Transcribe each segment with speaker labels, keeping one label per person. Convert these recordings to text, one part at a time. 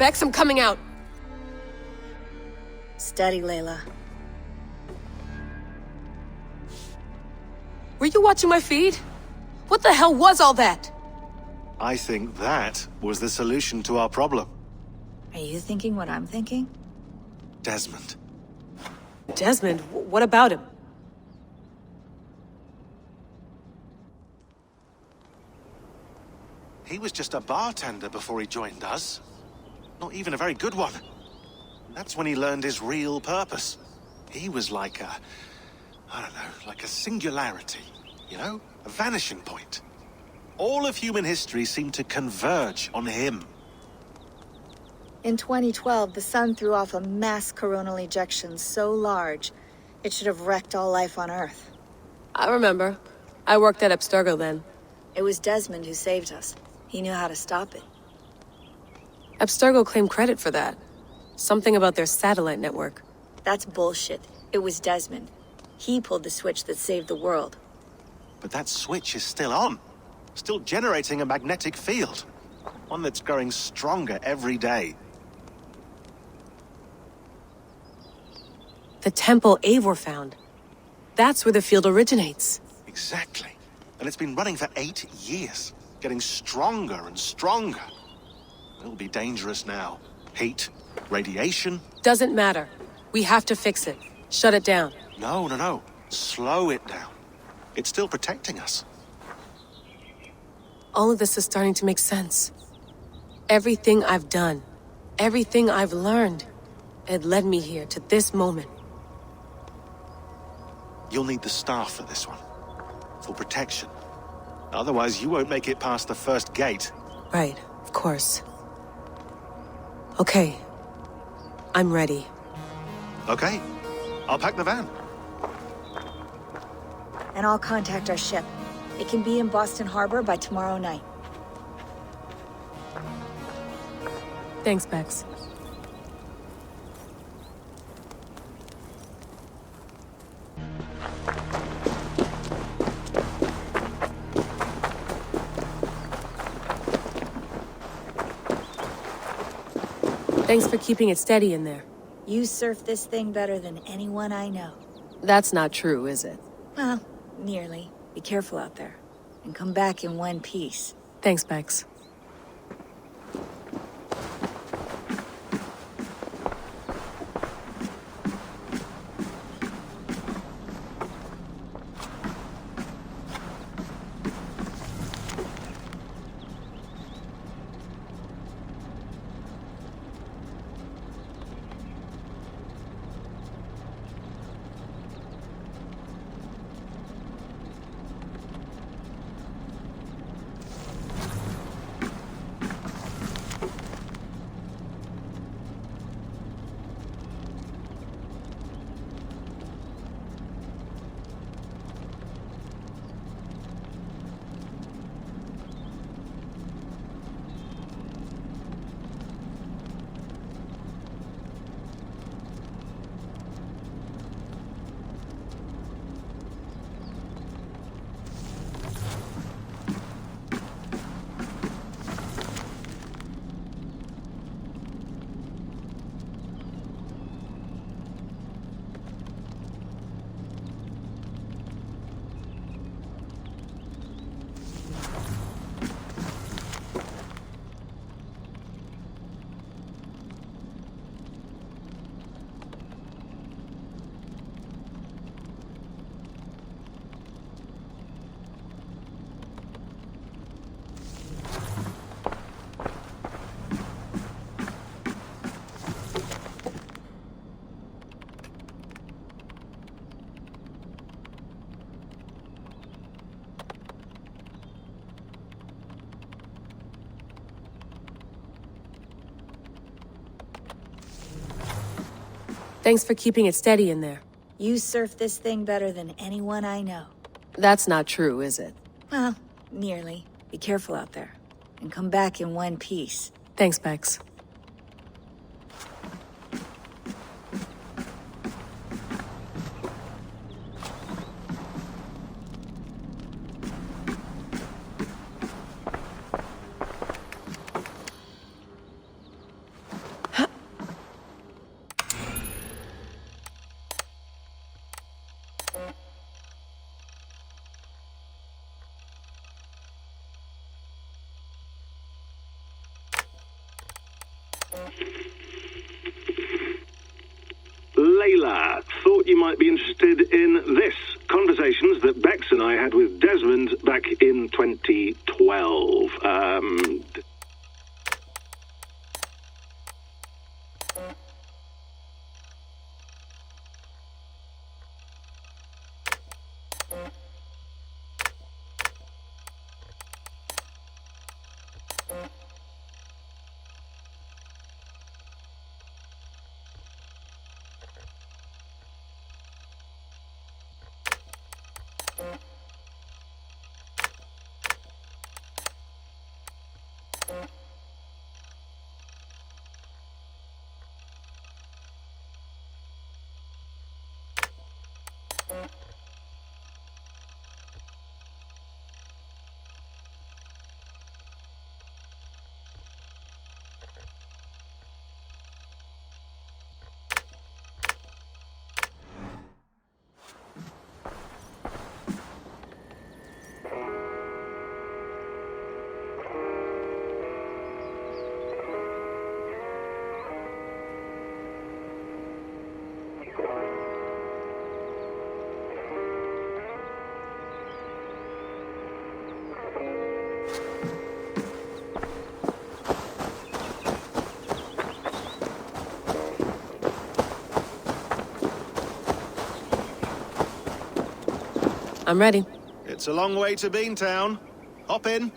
Speaker 1: Bex, I'm coming out.
Speaker 2: Steady, Layla.
Speaker 1: Were you watching my feed? What the hell was all that?
Speaker 3: I think that was the solution to our problem.
Speaker 2: Are you thinking what I'm thinking?
Speaker 3: Desmond.
Speaker 1: Desmond? What about him?
Speaker 3: He was just a bartender before he joined us. Not even a very good one. That's when he learned his real purpose. He was like a... I don't know, like a singularity, you know? A vanishing point. All of human history seemed to converge on him.
Speaker 2: In 2012, the sun threw off a mass coronal ejection so large, it should have wrecked all life on Earth.
Speaker 1: I remember. I worked at Abstergo then.
Speaker 2: It was Desmond who saved us. He knew how to stop it.
Speaker 1: Abstergo claimed credit for that. Something about their satellite network.
Speaker 2: That's bullshit. It was Desmond. He pulled the switch that saved the world.
Speaker 3: But that switch is still on. Still generating a magnetic field. One that's growing stronger every day.
Speaker 1: The temple Eivor found. That's where the field originates.
Speaker 3: Exactly. And it's been running for 8 years. Getting stronger and stronger. It'll be dangerous now. Heat, radiation.
Speaker 1: Doesn't matter. We have to fix it. Shut it down.
Speaker 3: No. Slow it down. It's still protecting us.
Speaker 1: All of this is starting to make sense. Everything I've done, everything I've learned, it led me here to this moment.
Speaker 3: You'll need the staff for this one. For protection. Otherwise, you won't make it past the first gate.
Speaker 1: Right, of course. Okay. I'm ready.
Speaker 3: Okay. I'll pack the van.
Speaker 2: And I'll contact our ship. It can be in Boston Harbor by tomorrow night.
Speaker 1: Thanks, Bex. Thanks for keeping it steady in there.
Speaker 2: You surf this thing better than anyone I know.
Speaker 1: That's not true, is it?
Speaker 2: Well, nearly. Be careful out there. And come back in one piece.
Speaker 1: Thanks, Bex. Thanks for keeping it steady in there.
Speaker 2: You surf this thing better than anyone I know.
Speaker 1: That's not true, is it?
Speaker 2: Well, nearly. Be careful out there. And come back in one piece.
Speaker 1: Thanks, Bex.
Speaker 4: thought you might be interested in this. Conversations that Bex and I had with Desmond back in 2012.
Speaker 1: I'm ready.
Speaker 3: It's a long way to Beantown. Hop in.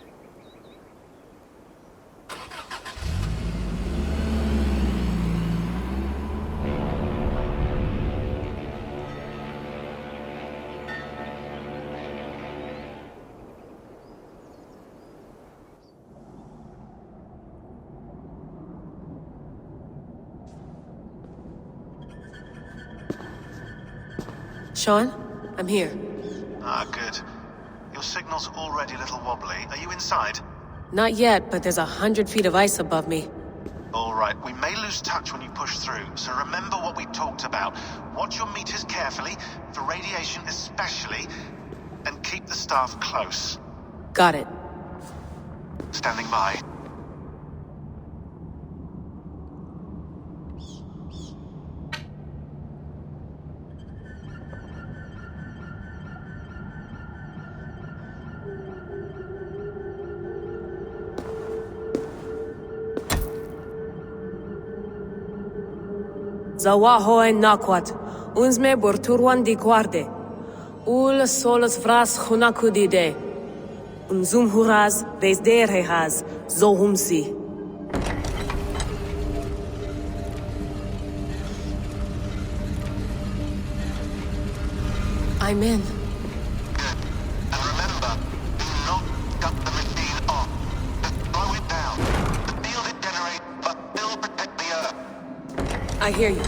Speaker 1: Sean, I'm here.
Speaker 3: Ah, good. Your signal's already a little wobbly. Are you inside?
Speaker 1: Not yet, but there's 100 feet of ice above me.
Speaker 3: All right, we may lose touch when you push through, so remember what we talked about. Watch your meters carefully, for radiation especially, and keep the staff close.
Speaker 1: Got it.
Speaker 3: Standing by.
Speaker 1: Zawaho en nakwat, unsme borturwan di guarde. Ul solos vras hunakudide. Unzum huraz, vesderehaz, zohumsi. I'm in.
Speaker 3: And remember, do not cut the machine off. Just slow it down. The field it generates, but still protect the Earth.
Speaker 1: I hear you.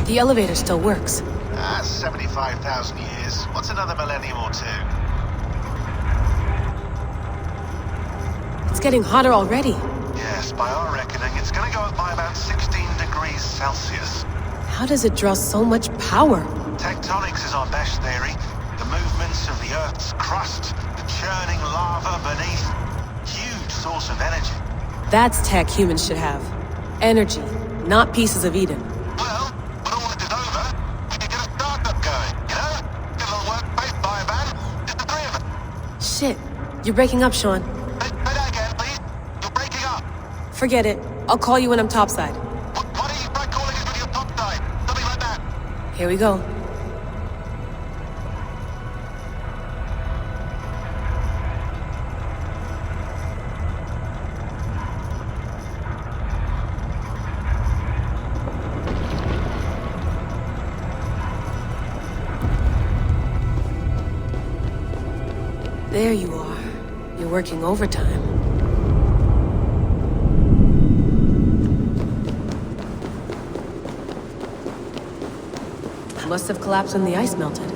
Speaker 1: The elevator still works.
Speaker 3: 75,000 years. What's another millennium or two?
Speaker 1: It's getting hotter already.
Speaker 3: Yes, by our reckoning, it's gonna go up by about 16 degrees Celsius.
Speaker 1: How does it draw so much power?
Speaker 3: Tectonics is our best theory. The movements of the Earth's crust, the churning lava beneath. Huge source of energy.
Speaker 1: That's tech humans should have. Energy, not pieces of Eden.
Speaker 3: Well, when all this is over, we can get a startup going, you know? Get a little workspace, buy a van, just the three of us.
Speaker 1: Shit, you're breaking up, Sean.
Speaker 3: Say that again, please. You're breaking up.
Speaker 1: Forget it. I'll call you when I'm topside.
Speaker 3: Why don't you try calling us when you're topside? Something like that.
Speaker 1: Here we go. There you are. You're working overtime. Must have collapsed when the ice melted.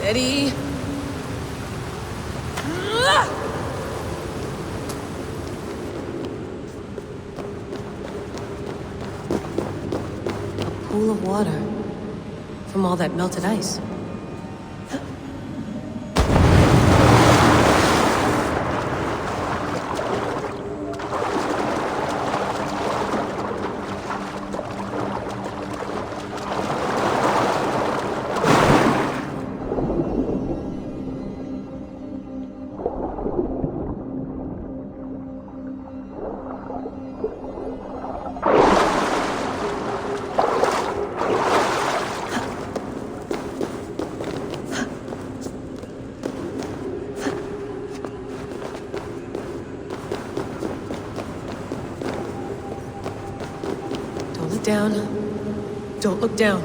Speaker 1: Steady. A pool of water from all that melted ice. Down. Don't look down.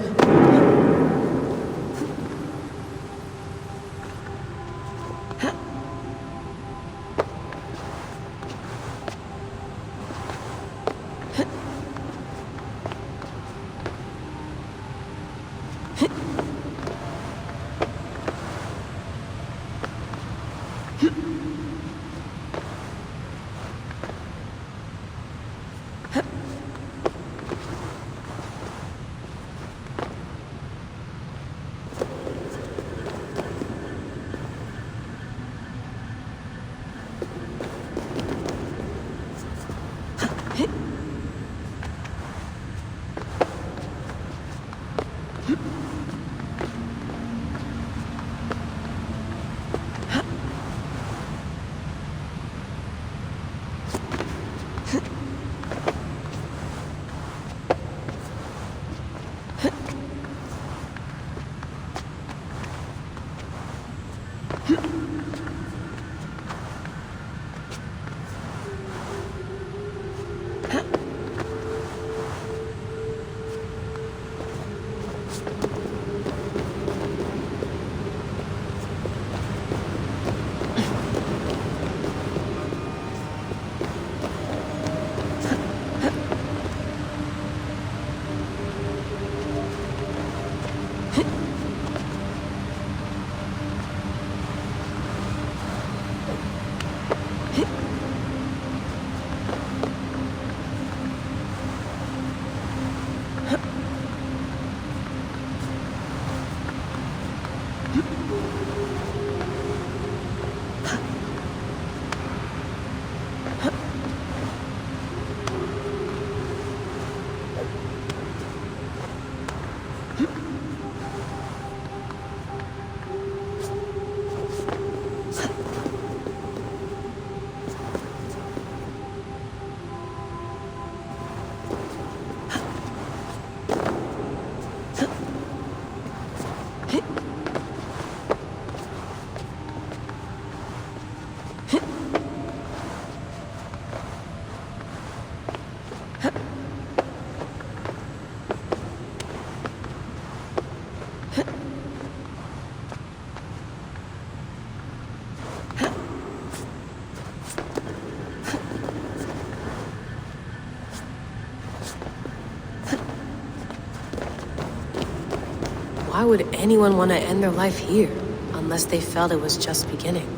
Speaker 1: Why would anyone want to end their life here, unless they felt it was just beginning?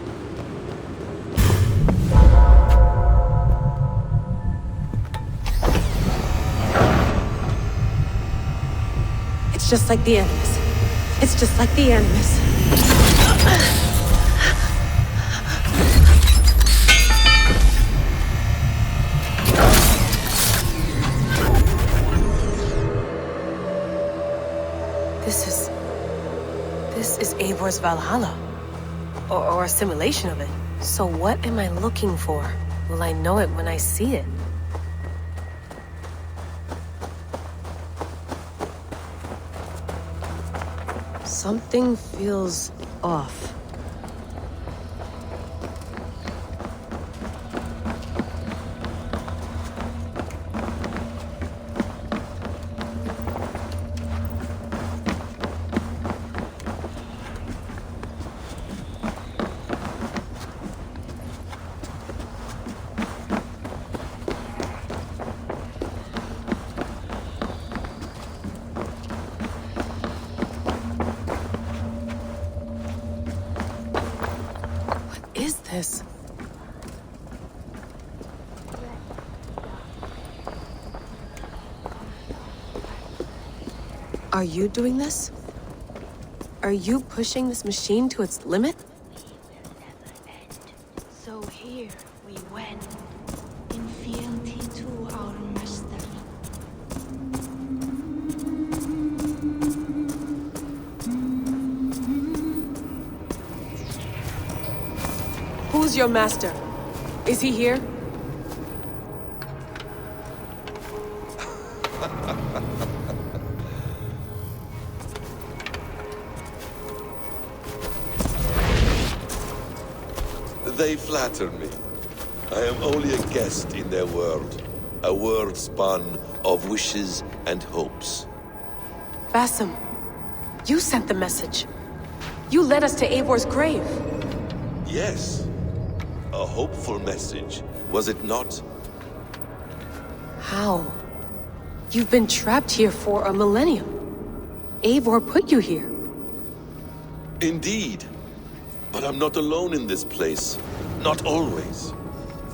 Speaker 1: It's just like the Animus. It's just like the Animus. This is Eivor's Valhalla. Or a simulation of it. So what am I looking for? Will I know it when I see it? Something feels off. this? Are you doing this? Are you pushing this machine to its limit?
Speaker 5: So here we went, in fealty to our master.
Speaker 1: Who's your master? Is he here?
Speaker 6: They flatter me. I am only a guest in their world. A world spun of wishes and hopes.
Speaker 1: Basim, you sent the message. You led us to Eivor's grave.
Speaker 6: Yes. A hopeful message, was it not?
Speaker 1: How? You've been trapped here for a millennium. Eivor put you here.
Speaker 6: Indeed. But I'm not alone in this place. Not always.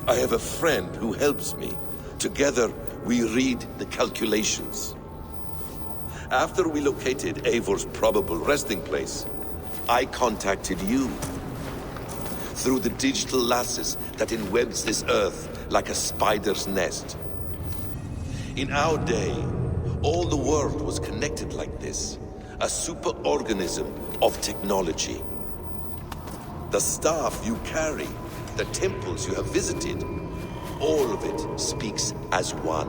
Speaker 6: I have a friend who helps me. Together, we read the calculations. After we located Eivor's probable resting place, I contacted you. Through the digital lasses that enwebs this earth like a spider's nest. In our day, all the world was connected like this. A superorganism of technology. The staff you carry, the temples you have visited, all of it speaks as one.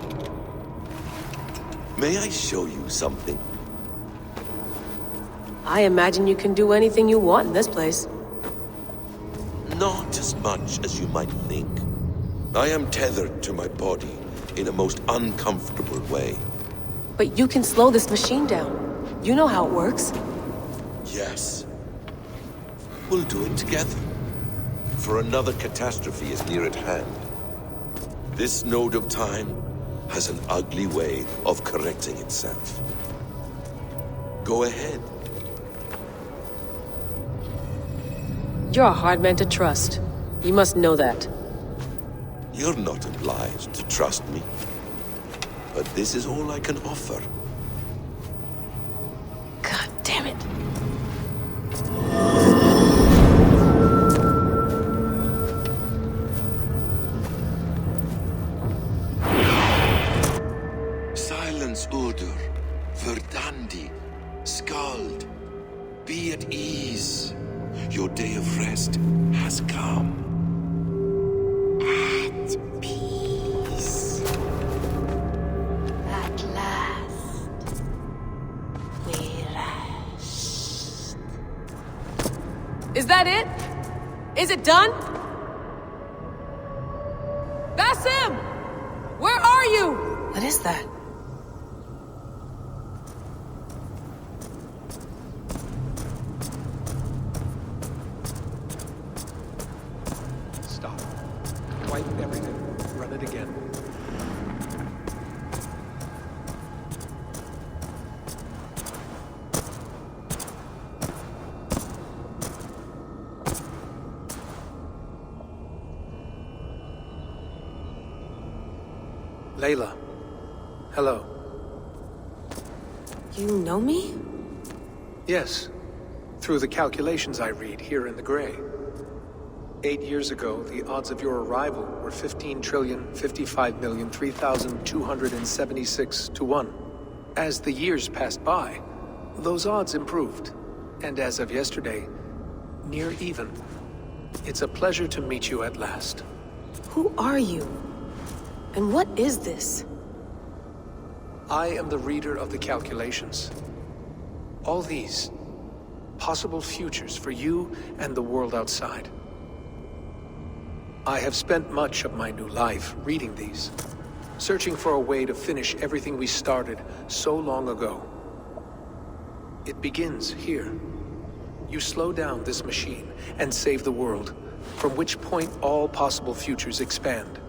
Speaker 6: May I show you something?
Speaker 1: I imagine you can do anything you want in this place.
Speaker 6: Not as much as you might think. I am tethered to my body in a most uncomfortable way.
Speaker 1: But you can slow this machine down. You know how it works.
Speaker 6: Yes. We'll do it together. For another catastrophe is near at hand. This node of time has an ugly way of correcting itself. Go ahead.
Speaker 1: You're a hard man to trust. You must know that.
Speaker 6: You're not obliged to trust me. But this is all I can offer.
Speaker 1: God damn it.
Speaker 6: Silence, Udur. Verdandi. Skald. Be at ease. Your day of rest has come.
Speaker 5: At peace. At last, we rest.
Speaker 1: Is that it? Is it done? Basim! Where are you? What is that?
Speaker 7: Stop. Wipe everything. Run it again. Layla. Hello.
Speaker 1: You know me?
Speaker 7: Yes. Through the calculations I read here in the gray. 8 years ago, the odds of your arrival were 15,055,003,276 to 1. As the years passed by, those odds improved. And as of yesterday, near even. It's a pleasure to meet you at last.
Speaker 1: Who are you? And what is this?
Speaker 7: I am the reader of the calculations. All these possible futures for you and the world outside. I have spent much of my new life reading these, searching for a way to finish everything we started so long ago. It begins here. You slow down this machine and save the world, from which point all possible futures expand.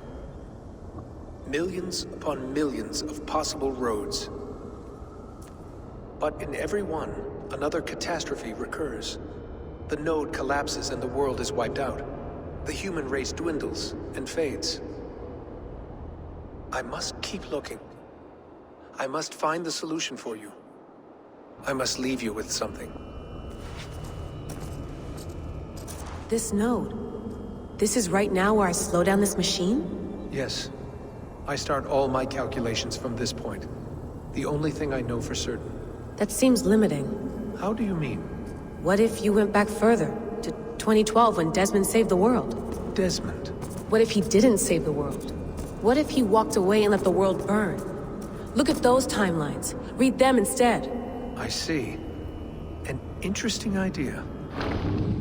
Speaker 7: Millions upon millions of possible roads. But in every one, another catastrophe recurs. The node collapses and the world is wiped out. The human race dwindles and fades. I must keep looking. I must find the solution for you. I must leave you with something.
Speaker 1: This node. This is right now where I slow down this machine?
Speaker 7: Yes. I start all my calculations from this point. The only thing I know for certain.
Speaker 1: That seems limiting.
Speaker 7: How do you mean?
Speaker 1: What if you went back further, to 2012 when Desmond saved the world?
Speaker 7: Desmond?
Speaker 1: What if he didn't save the world? What if he walked away and let the world burn? Look at those timelines. Read them instead.
Speaker 7: I see. An interesting idea.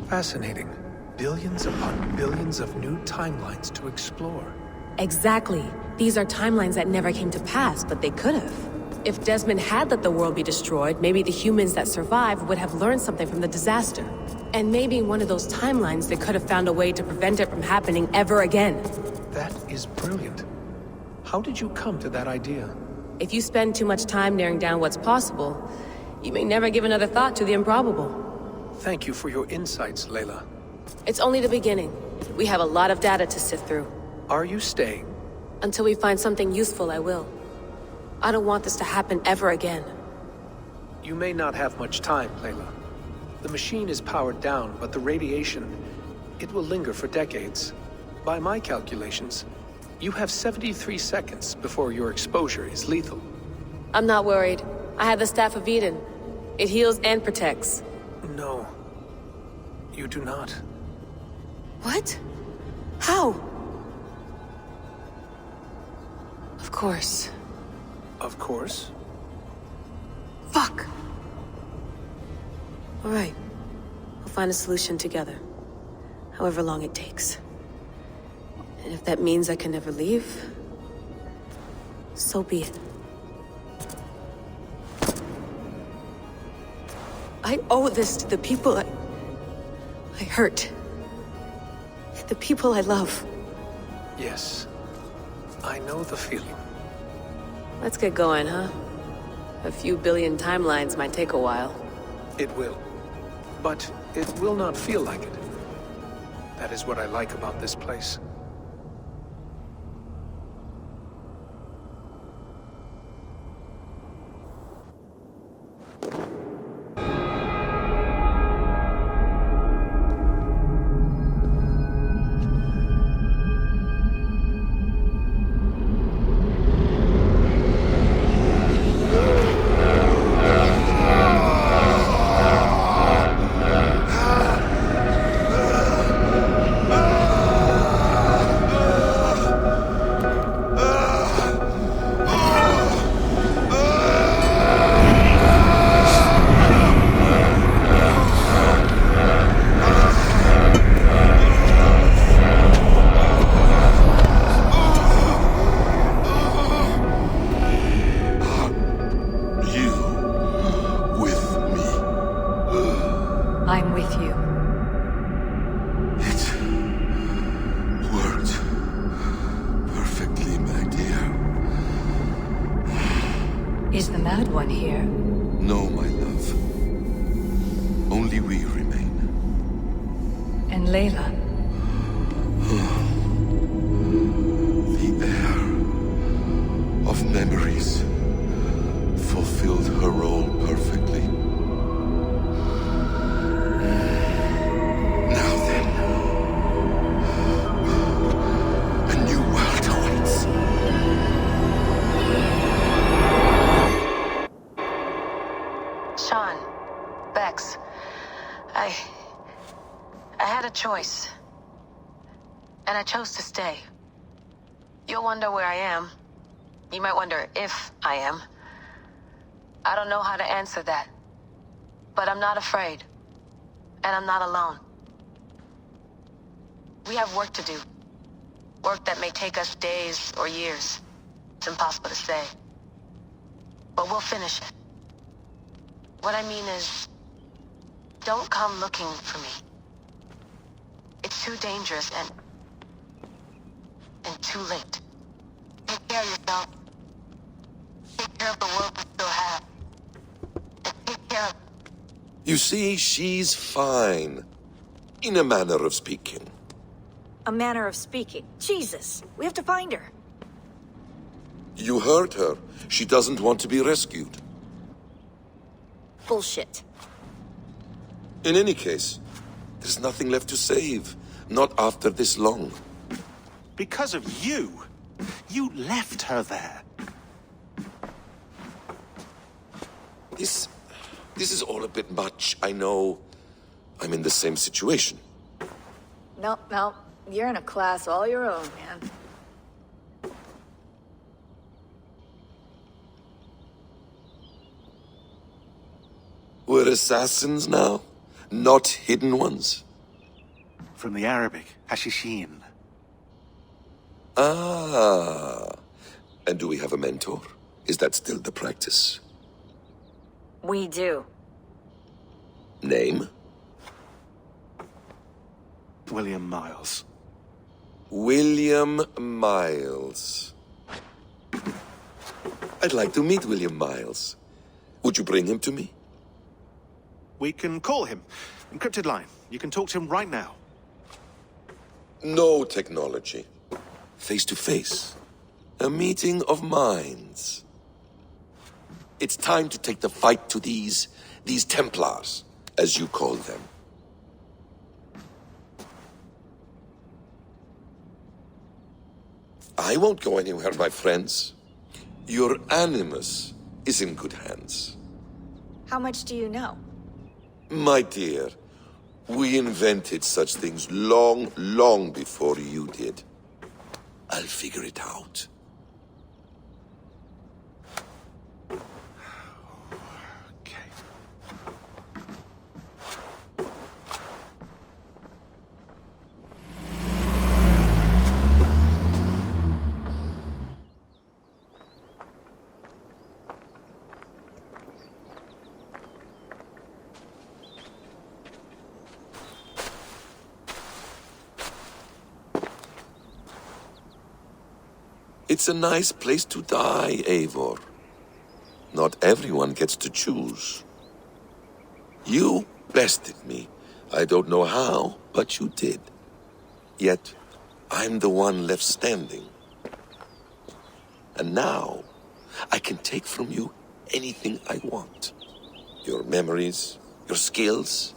Speaker 7: Fascinating. Billions upon billions of new timelines to explore.
Speaker 1: Exactly. These are timelines that never came to pass, but they could have. If Desmond had let the world be destroyed, maybe the humans that survived would have learned something from the disaster. And maybe in one of those timelines they could have found a way to prevent it from happening ever again.
Speaker 7: That is brilliant. How did you come to that idea?
Speaker 1: If you spend too much time narrowing down what's possible, you may never give another thought to the improbable.
Speaker 7: Thank you for your insights, Layla.
Speaker 1: It's only the beginning. We have a lot of data to sift through.
Speaker 7: Are you staying?
Speaker 1: Until we find something useful, I will. I don't want this to happen ever again.
Speaker 7: You may not have much time, Layla. The machine is powered down, but the radiation, it will linger for decades. By my calculations, you have 73 seconds before your exposure is lethal.
Speaker 1: I'm not worried. I have the Staff of Eden. It heals and protects.
Speaker 7: No. You do not.
Speaker 1: What? How? Of course.
Speaker 7: Of course.
Speaker 1: Fuck! Alright. We'll find a solution together. However long it takes. And if that means I can never leave, so be it. I owe this to the people I hurt. The people I love.
Speaker 7: Yes. I know the feeling.
Speaker 1: Let's get going, huh? A few billion timelines might take a while.
Speaker 7: It will. But it will not feel like it. That is what I like about this place.
Speaker 2: I'm with you.
Speaker 6: It worked perfectly, my dear.
Speaker 2: Is the Mad One here?
Speaker 6: No, my love. Only we remain.
Speaker 2: And Layla?
Speaker 6: The air of memories fulfilled her role perfectly. Now then, a new world awaits.
Speaker 1: Sean, Bex, I had a choice. And I chose to stay. You'll wonder where I am. You might wonder if I am. I don't know how to answer that. But I'm not afraid. And I'm not alone. We have work to do. Work that may take us days or years. It's impossible to say. But we'll finish it. What I mean is, don't come looking for me. It's too dangerous and too late. Take care of yourself. Take care of the world we still have. And take care of...
Speaker 6: You see, she's fine. In a manner of speaking.
Speaker 2: a manner of speaking. Jesus, we have to find her.
Speaker 6: You heard her. She doesn't want to be rescued.
Speaker 2: Bullshit.
Speaker 6: In any case, there's nothing left to save. Not after this long.
Speaker 3: Because of you. You left her there.
Speaker 6: This is all a bit much, I know. I'm in the same situation.
Speaker 2: No, you're in a class all your own, man.
Speaker 6: We're assassins now, not hidden ones.
Speaker 3: From the Arabic, Hashishin.
Speaker 6: Ah. And do we have a mentor? Is that still the practice?
Speaker 2: We do.
Speaker 6: Name?
Speaker 3: William Miles.
Speaker 6: William Miles. I'd like to meet William Miles. Would you bring him to me?
Speaker 3: We can call him. Encrypted line. You can talk to him right now.
Speaker 6: No technology. Face to face. A meeting of minds. It's time to take the fight to these Templars, as you call them. I won't go anywhere, my friends. Your animus is in good hands.
Speaker 2: How much do you know?
Speaker 6: My dear, we invented such things long before you did. I'll figure it out.
Speaker 3: Okay.
Speaker 6: It's a nice place to die, Eivor. Not everyone gets to choose. You bested me. I don't know how, but you did. Yet, I'm the one left standing. And now, I can take from you anything I want. Your memories, your skills,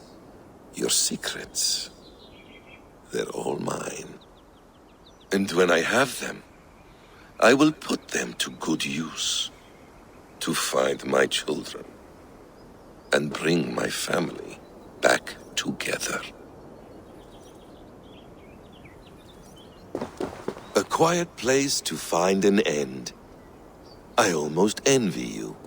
Speaker 6: your secrets. They're all mine. And when I have them, I will put them to good use. To find my children. And bring my family back together. A quiet place to find an end. I almost envy you.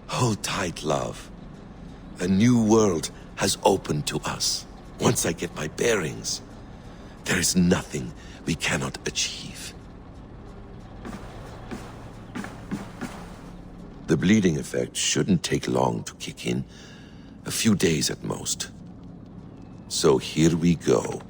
Speaker 6: Hold tight, love. A new world has opened to us. Once I get my bearings, there is nothing we cannot achieve. The bleeding effect shouldn't take long to kick in. A few days at most. So here we go.